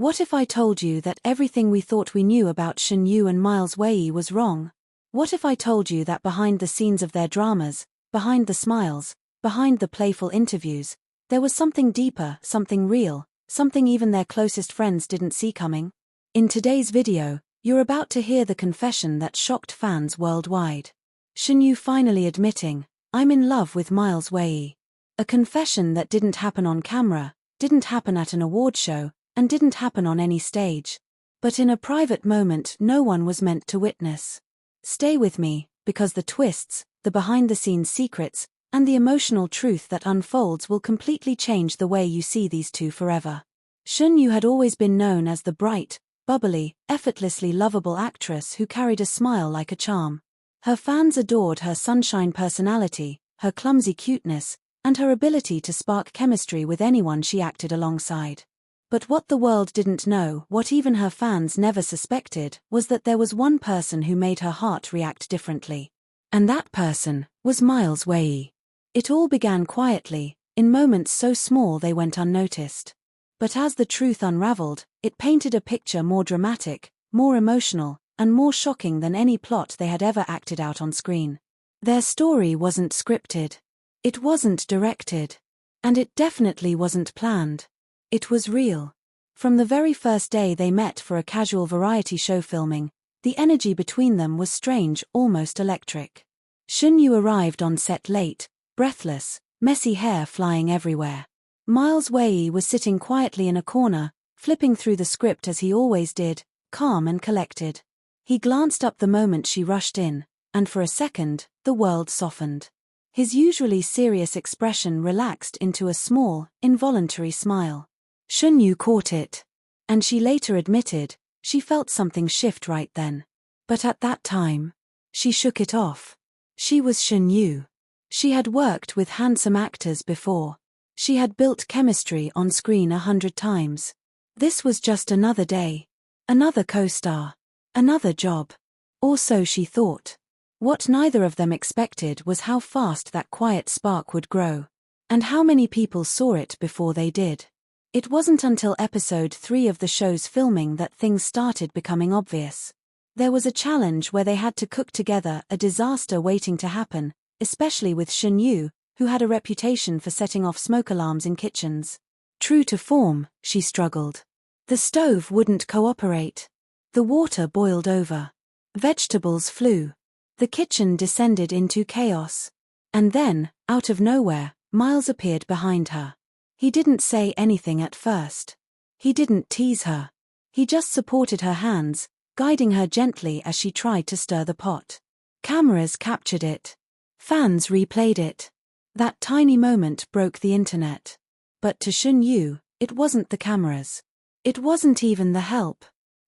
What if I told you that everything we thought we knew about Shen Yue and Miles Wei was wrong? What if I told you that behind the scenes of their dramas, behind the smiles, behind the playful interviews, there was something deeper, something real, something even their closest friends didn't see coming? In today's video, you're about to hear the confession that shocked fans worldwide. Shen Yue finally admitting, "I'm in love with Miles Wei." A confession that didn't happen on camera, didn't happen at an award show, and didn't happen on any stage. But in a private moment no one was meant to witness. Stay with me, because the twists, the behind-the-scenes secrets, and the emotional truth that unfolds will completely change the way you see these two forever. Shen Yue had always been known as the bright, bubbly, effortlessly lovable actress who carried a smile like a charm. Her fans adored her sunshine personality, her clumsy cuteness, and her ability to spark chemistry with anyone she acted alongside. But what the world didn't know, what even her fans never suspected, was that there was one person who made her heart react differently. And that person was Miles Wei. It all began quietly, in moments so small they went unnoticed. But as the truth unraveled, it painted a picture more dramatic, more emotional, and more shocking than any plot they had ever acted out on screen. Their story wasn't scripted. It wasn't directed. And it definitely wasn't planned. It was real. From the very first day they met for a casual variety show filming, the energy between them was strange, almost electric. Shen Yue arrived on set late, breathless, messy hair flying everywhere. Miles Wei was sitting quietly in a corner, flipping through the script as he always did, calm and collected. He glanced up the moment she rushed in, and for a second, the world softened. His usually serious expression relaxed into a small, involuntary smile. Shen Yue caught it. And she later admitted, she felt something shift right then. But at that time, she shook it off. She was Shen Yue. She had worked with handsome actors before. She had built chemistry on screen 100 times. This was just another day. Another co-star. Another job. Or so she thought. What neither of them expected was how fast that quiet spark would grow. And how many people saw it before they did. It wasn't until episode 3 of the show's filming that things started becoming obvious. There was a challenge where they had to cook together, a disaster waiting to happen, especially with Shen Yue, who had a reputation for setting off smoke alarms in kitchens. True to form, she struggled. The stove wouldn't cooperate. The water boiled over. Vegetables flew. The kitchen descended into chaos. And then, out of nowhere, Miles appeared behind her. He didn't say anything at first. He didn't tease her. He just supported her hands, guiding her gently as she tried to stir the pot. Cameras captured it. Fans replayed it. That tiny moment broke the internet. But to Shen Yue, it wasn't the cameras. It wasn't even the help.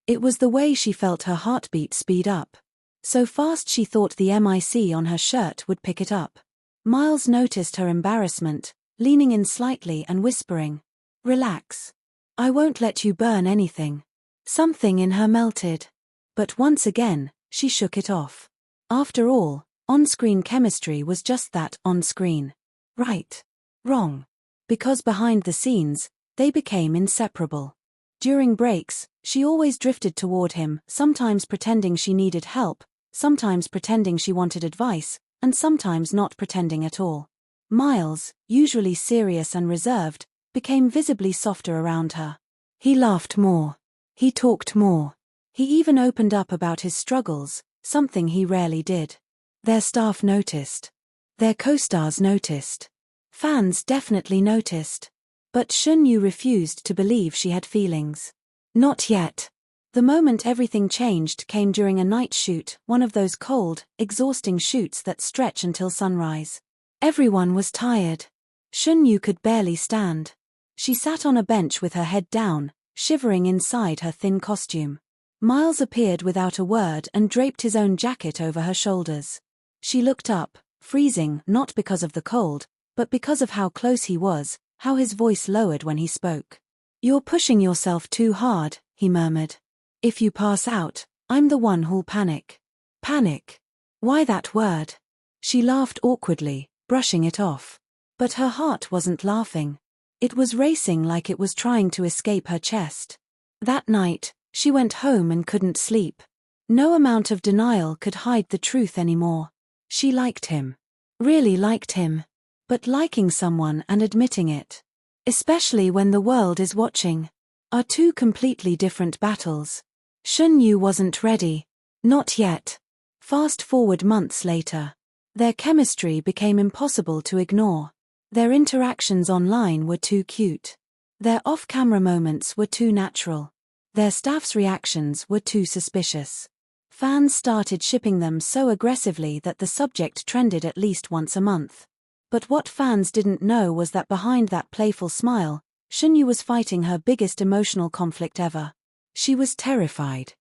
It was the way she felt her heartbeat speed up. So fast she thought the mic on her shirt would pick it up. Miles noticed her embarrassment, leaning in slightly and whispering, "Relax. I won't let you burn anything." Something in her melted. But once again, she shook it off. After all, on-screen chemistry was just that, on-screen. Right. Wrong. Because behind the scenes, they became inseparable. During breaks, she always drifted toward him, sometimes pretending she needed help, sometimes pretending she wanted advice, and sometimes not pretending at all. Miles, usually serious and reserved, became visibly softer around her. He laughed more. He talked more. He even opened up about his struggles, something he rarely did. Their staff noticed. Their co-stars noticed. Fans definitely noticed. But Shen Yue refused to believe she had feelings. Not yet. The moment everything changed came during a night shoot, one of those cold, exhausting shoots that stretch until sunrise. Everyone was tired. Shen Yue could barely stand. She sat on a bench with her head down, shivering inside her thin costume. Miles appeared without a word and draped his own jacket over her shoulders. She looked up, freezing not because of the cold, but because of how close he was, how his voice lowered when he spoke. "You're pushing yourself too hard," he murmured. "If you pass out, I'm the one who'll panic." Panic? Why that word? She laughed awkwardly, brushing it off. But her heart wasn't laughing. It was racing like it was trying to escape her chest. That night, she went home and couldn't sleep. No amount of denial could hide the truth anymore. She liked him. Really liked him. But liking someone and admitting it, especially when the world is watching, are two completely different battles. Shen Yue wasn't ready. Not yet. Fast forward months later. Their chemistry became impossible to ignore. Their interactions online were too cute. Their off-camera moments were too natural. Their staff's reactions were too suspicious. Fans started shipping them so aggressively that the subject trended at least once a month. But what fans didn't know was that behind that playful smile, Shen Yue was fighting her biggest emotional conflict ever. She was terrified.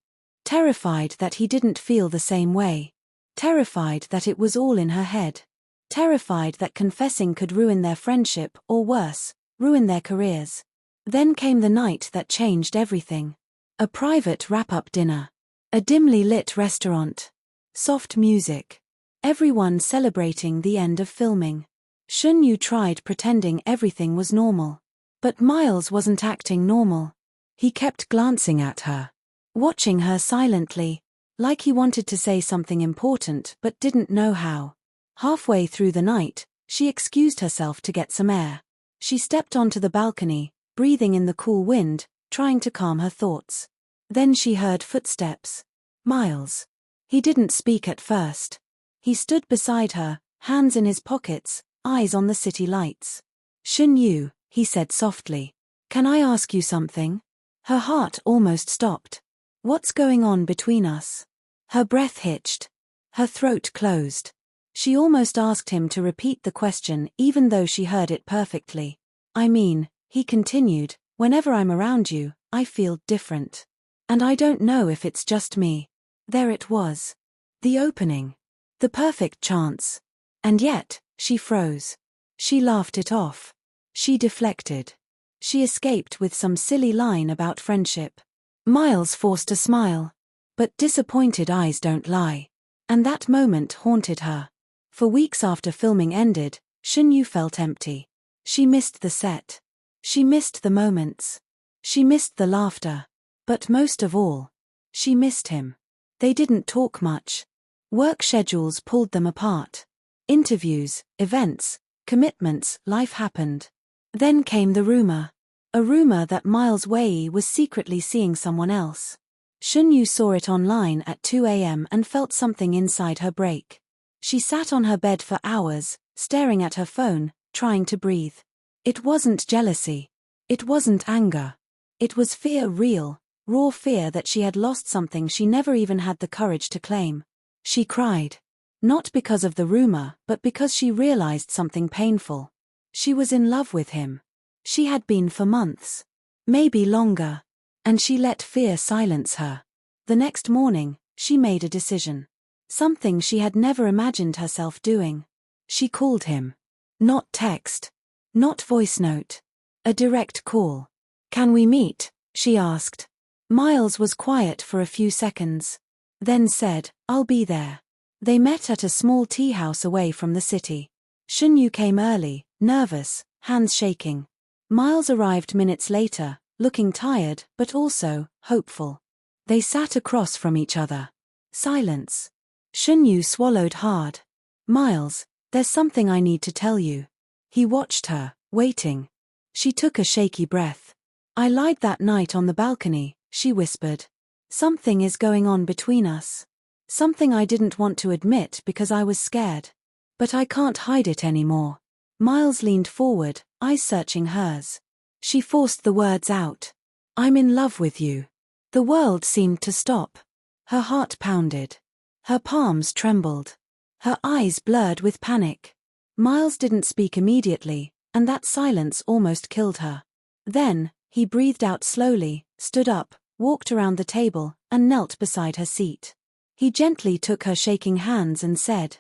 Terrified that he didn't feel the same way. Terrified that it was all in her head. Terrified that confessing could ruin their friendship, or worse, ruin their careers. Then came the night that changed everything. A private wrap-up dinner. A dimly lit restaurant. Soft music. Everyone celebrating the end of filming. Shen Yue tried pretending everything was normal. But Miles wasn't acting normal. He kept glancing at her. Watching her silently, like he wanted to say something important but didn't know how. Halfway through the night, she excused herself to get some air. She stepped onto the balcony, breathing in the cool wind, trying to calm her thoughts. Then she heard footsteps. Miles. He didn't speak at first. He stood beside her, hands in his pockets, eyes on the city lights. Shen Yue, he said softly. Can I ask you something? Her heart almost stopped. What's going on between us? Her breath hitched. Her throat closed. She almost asked him to repeat the question even though she heard it perfectly. I mean, he continued, whenever I'm around you, I feel different. And I don't know if it's just me. There it was. The opening. The perfect chance. And yet, she froze. She laughed it off. She deflected. She escaped with some silly line about friendship. Miles forced a smile. But disappointed eyes don't lie. And that moment haunted her. For weeks after filming ended, Shen Yue felt empty. She missed the set. She missed the moments. She missed the laughter. But most of all, she missed him. They didn't talk much. Work schedules pulled them apart. Interviews, events, commitments, life happened. Then came the rumor. A rumor that Miles Wei was secretly seeing someone else. Shen Yue saw it online at 2 a.m. and felt something inside her break. She sat on her bed for hours, staring at her phone, trying to breathe. It wasn't jealousy. It wasn't anger. It was fear, real, raw fear that she had lost something she never even had the courage to claim. She cried. Not because of the rumor, but because she realized something painful. She was in love with him. She had been for months. Maybe longer. And she let fear silence her. The next morning, she made a decision. Something she had never imagined herself doing. She called him. Not text. Not voice note. A direct call. Can we meet? She asked. Miles was quiet for a few seconds. Then said, I'll be there. They met at a small tea house away from the city. Shen Yue came early, nervous, hands shaking. Miles arrived minutes later, looking tired but also hopeful. They sat across from each other. Silence. Shen Yue swallowed hard. Miles, there's something I need to tell you. He watched her, waiting. She took a shaky breath. I lied that night on the balcony, she whispered. Something is going on between us. Something I didn't want to admit because I was scared. But I can't hide it anymore. Miles leaned forward, eyes searching hers. She forced the words out. I'm in love with you. The world seemed to stop. Her heart pounded. Her palms trembled. Her eyes blurred with panic. Miles didn't speak immediately, and that silence almost killed her. Then, he breathed out slowly, stood up, walked around the table, and knelt beside her seat. He gently took her shaking hands and said,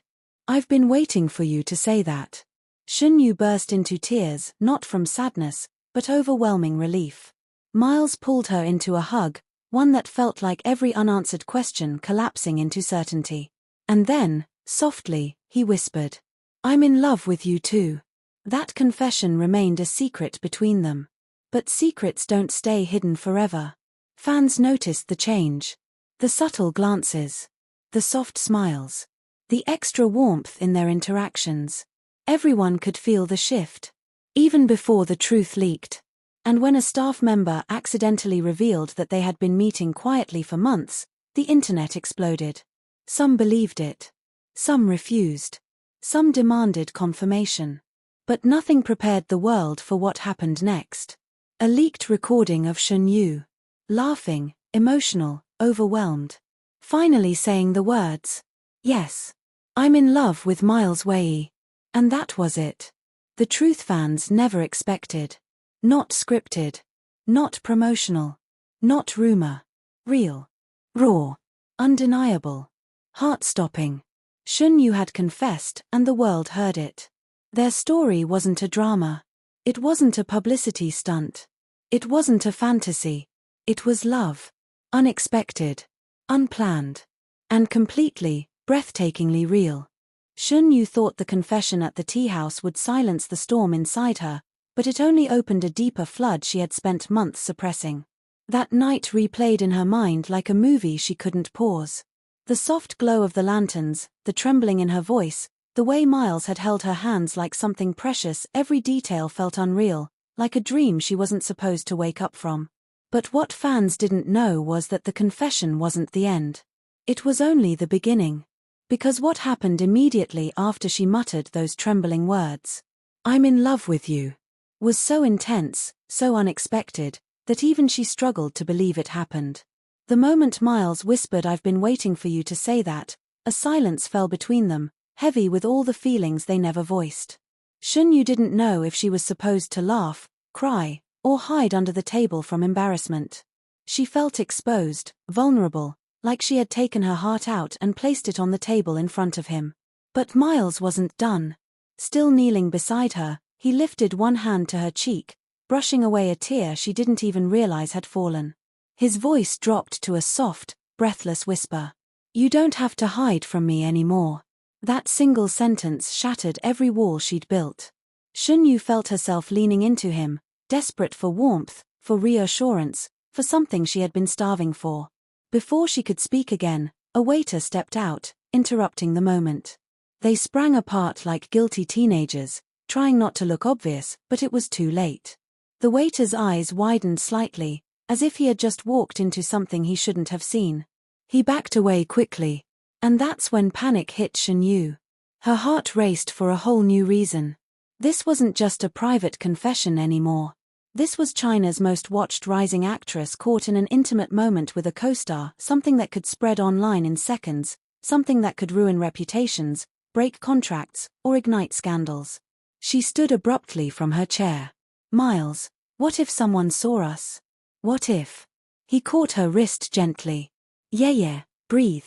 I've been waiting for you to say that. Shen Yue burst into tears, not from sadness, but overwhelming relief. Miles pulled her into a hug, one that felt like every unanswered question collapsing into certainty. And then, softly, he whispered, I'm in love with you too. That confession remained a secret between them. But secrets don't stay hidden forever. Fans noticed the change. The subtle glances. The soft smiles. The extra warmth in their interactions. Everyone could feel the shift. Even before the truth leaked. And when a staff member accidentally revealed that they had been meeting quietly for months, the internet exploded. Some believed it. Some refused. Some demanded confirmation. But nothing prepared the world for what happened next. A leaked recording of Shen Yue. Laughing, emotional, overwhelmed. Finally saying the words, "Yes. I'm in love with Miles Wei." And that was it. The truth fans never expected. Not scripted. Not promotional. Not rumor. Real. Raw. Undeniable. Heart-stopping. Shen Yue had confessed and the world heard it. Their story wasn't a drama. It wasn't a publicity stunt. It wasn't a fantasy. It was love. Unexpected. Unplanned. And completely, breathtakingly real. Shen Yue thought the confession at the tea house would silence the storm inside her, but it only opened a deeper flood she had spent months suppressing. That night replayed in her mind like a movie she couldn't pause. The soft glow of the lanterns, the trembling in her voice, the way Miles had held her hands like something precious, every detail felt unreal, like a dream she wasn't supposed to wake up from. But what fans didn't know was that the confession wasn't the end. It was only the beginning. Because what happened immediately after she muttered those trembling words, "I'm in love with you," was so intense, so unexpected, that even she struggled to believe it happened. The moment Miles whispered, "I've been waiting for you to say that," a silence fell between them, heavy with all the feelings they never voiced. Shen Yue didn't know if she was supposed to laugh, cry, or hide under the table from embarrassment. She felt exposed, vulnerable, like she had taken her heart out and placed it on the table in front of him. But Miles wasn't done. Still kneeling beside her, he lifted one hand to her cheek, brushing away a tear she didn't even realize had fallen. His voice dropped to a soft, breathless whisper. "You don't have to hide from me anymore." That single sentence shattered every wall she'd built. Shen Yue felt herself leaning into him, desperate for warmth, for reassurance, for something she had been starving for. Before she could speak again, a waiter stepped out, interrupting the moment. They sprang apart like guilty teenagers, trying not to look obvious, but it was too late. The waiter's eyes widened slightly, as if he had just walked into something he shouldn't have seen. He backed away quickly. And that's when panic hit Shen Yue. Her heart raced for a whole new reason. This wasn't just a private confession anymore. This was China's most watched rising actress caught in an intimate moment with a co-star, something that could spread online in seconds, something that could ruin reputations, break contracts, or ignite scandals. She stood abruptly from her chair. "Miles, what if someone saw us? What if?" He caught her wrist gently. Yeah, breathe.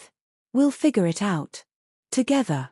"We'll figure it out. Together.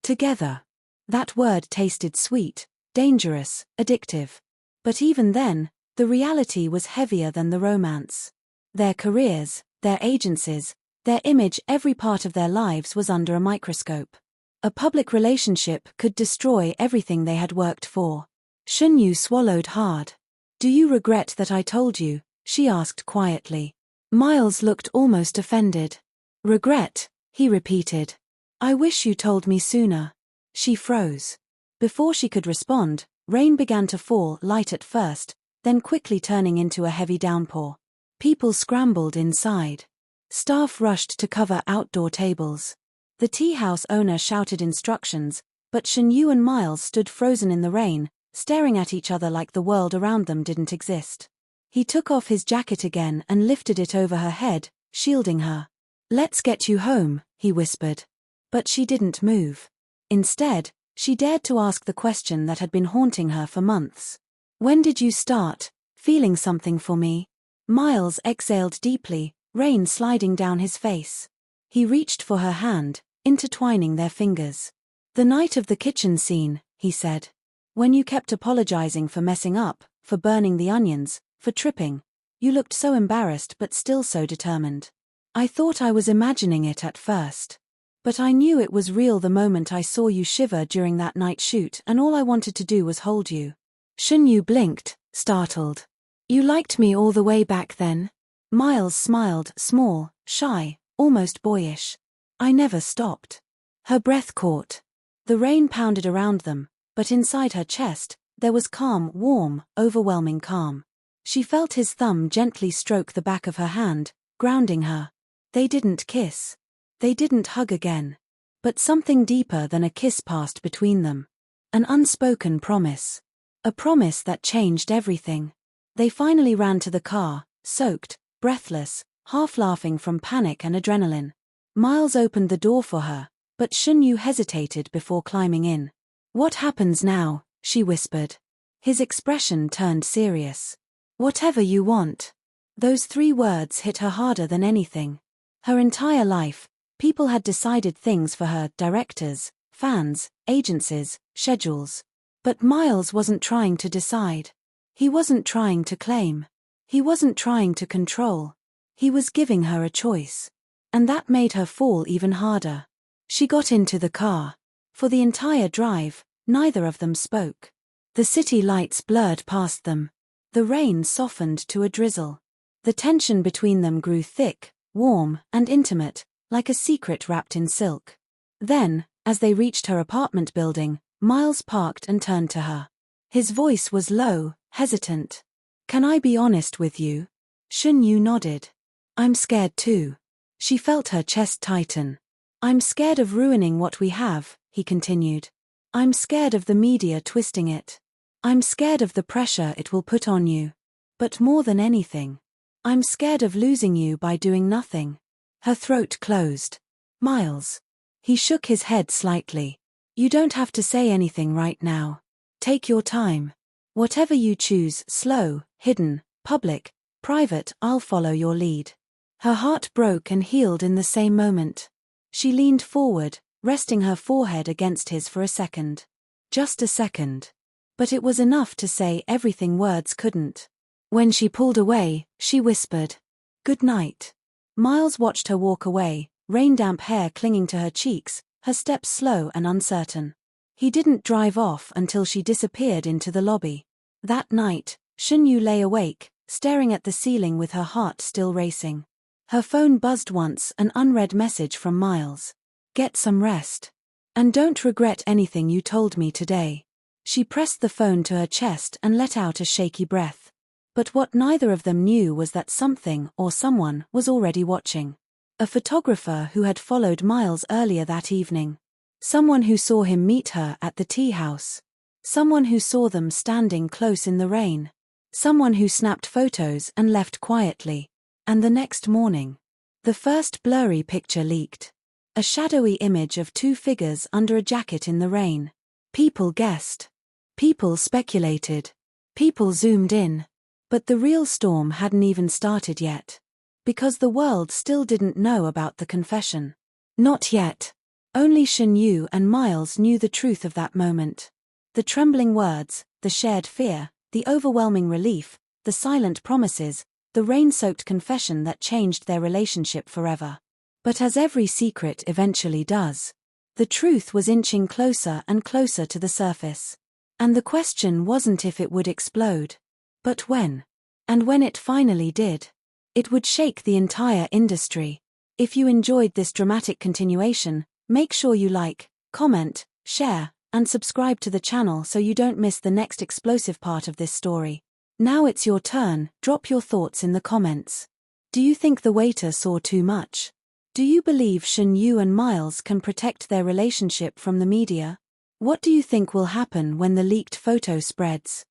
Together." That word tasted sweet, dangerous, addictive. But even then, the reality was heavier than the romance. Their careers, their agencies, their image, every part of their lives was under a microscope. A public relationship could destroy everything they had worked for. Shen Yue swallowed hard. "Do you regret that I told you?" she asked quietly. Miles looked almost offended. "Regret?" he repeated. "I wish you told me sooner." She froze. Before she could respond, rain began to fall, light at first, then quickly turning into a heavy downpour. People scrambled inside. Staff rushed to cover outdoor tables. The tea house owner shouted instructions, but Shen Yue and Miles stood frozen in the rain, staring at each other like the world around them didn't exist. He took off his jacket again and lifted it over her head, shielding her. "Let's get you home," he whispered. But she didn't move. Instead, she dared to ask the question that had been haunting her for months. "When did you start feeling something for me?" Miles exhaled deeply, rain sliding down his face. He reached for her hand, intertwining their fingers. "The night of the kitchen scene," he said. "When you kept apologizing for messing up, for burning the onions, for tripping. You looked so embarrassed but still so determined. I thought I was imagining it at first. But I knew it was real the moment I saw you shiver during that night shoot, and all I wanted to do was hold you." Shen Yue blinked, startled. "You liked me all the way back then?" Miles smiled, small, shy, almost boyish. I never stopped. Her breath caught. The rain pounded around them, but inside her chest, there was calm, warm, overwhelming calm. She felt his thumb gently stroke the back of her hand, grounding her. They didn't kiss. They didn't hug again. But something deeper than a kiss passed between them. An unspoken promise. A promise that changed everything. They finally ran to the car, soaked, breathless, half laughing from panic and adrenaline. Miles opened the door for her, but Shen Yue hesitated before climbing in. What happens now? She whispered. His expression turned serious. Whatever you want. Those 3 words hit her harder than anything. Her entire life, people had decided things for her, directors, fans, agencies, schedules. But Miles wasn't trying to decide. He wasn't trying to claim. He wasn't trying to control. He was giving her a choice. And that made her fall even harder. She got into the car. For the entire drive, neither of them spoke. The city lights blurred past them. The rain softened to a drizzle. The tension between them grew thick, warm, and intimate, like a secret wrapped in silk. Then, as they reached her apartment building, Miles parked and turned to her. His voice was low, hesitant. Can I be honest with you? Shen Yue nodded. I'm scared too. She felt her chest tighten. I'm scared of ruining what we have, he continued. I'm scared of the media twisting it. I'm scared of the pressure it will put on you. But more than anything, I'm scared of losing you by doing nothing. Her throat closed. Miles. He shook his head slightly. You don't have to say anything right now. Take your time. Whatever you choose, slow, hidden, public, private, I'll follow your lead. Her heart broke and healed in the same moment. She leaned forward, resting her forehead against his for a second. Just a second. But it was enough to say everything words couldn't. When she pulled away, she whispered, "Good night." Miles watched her walk away, rain-damp hair clinging to her cheeks, her steps slow and uncertain. He didn't drive off until she disappeared into the lobby. That night, Shen Yue lay awake, staring at the ceiling with her heart still racing. Her phone buzzed once, an unread message from Miles. Get some rest. And don't regret anything you told me today. She pressed the phone to her chest and let out a shaky breath. But what neither of them knew was that something or someone was already watching. A photographer who had followed Miles earlier that evening. Someone who saw him meet her at the tea house. Someone who saw them standing close in the rain. Someone who snapped photos and left quietly. And the next morning, the first blurry picture leaked. A shadowy image of 2 figures under a jacket in the rain. People guessed. People speculated. People zoomed in. But the real storm hadn't even started yet. Because the world still didn't know about the confession. Not yet. Only Shen Yue and Miles knew the truth of that moment. The trembling words, the shared fear, the overwhelming relief, the silent promises, the rain-soaked confession that changed their relationship forever. But as every secret eventually does, the truth was inching closer and closer to the surface. And the question wasn't if it would explode, but when. And when it finally did, it would shake the entire industry. If you enjoyed this dramatic continuation, make sure you like, comment, share, and subscribe to the channel so you don't miss the next explosive part of this story. Now it's your turn, drop your thoughts in the comments. Do you think the waiter saw too much? Do you believe Shen Yue and Miles can protect their relationship from the media? What do you think will happen when the leaked photo spreads?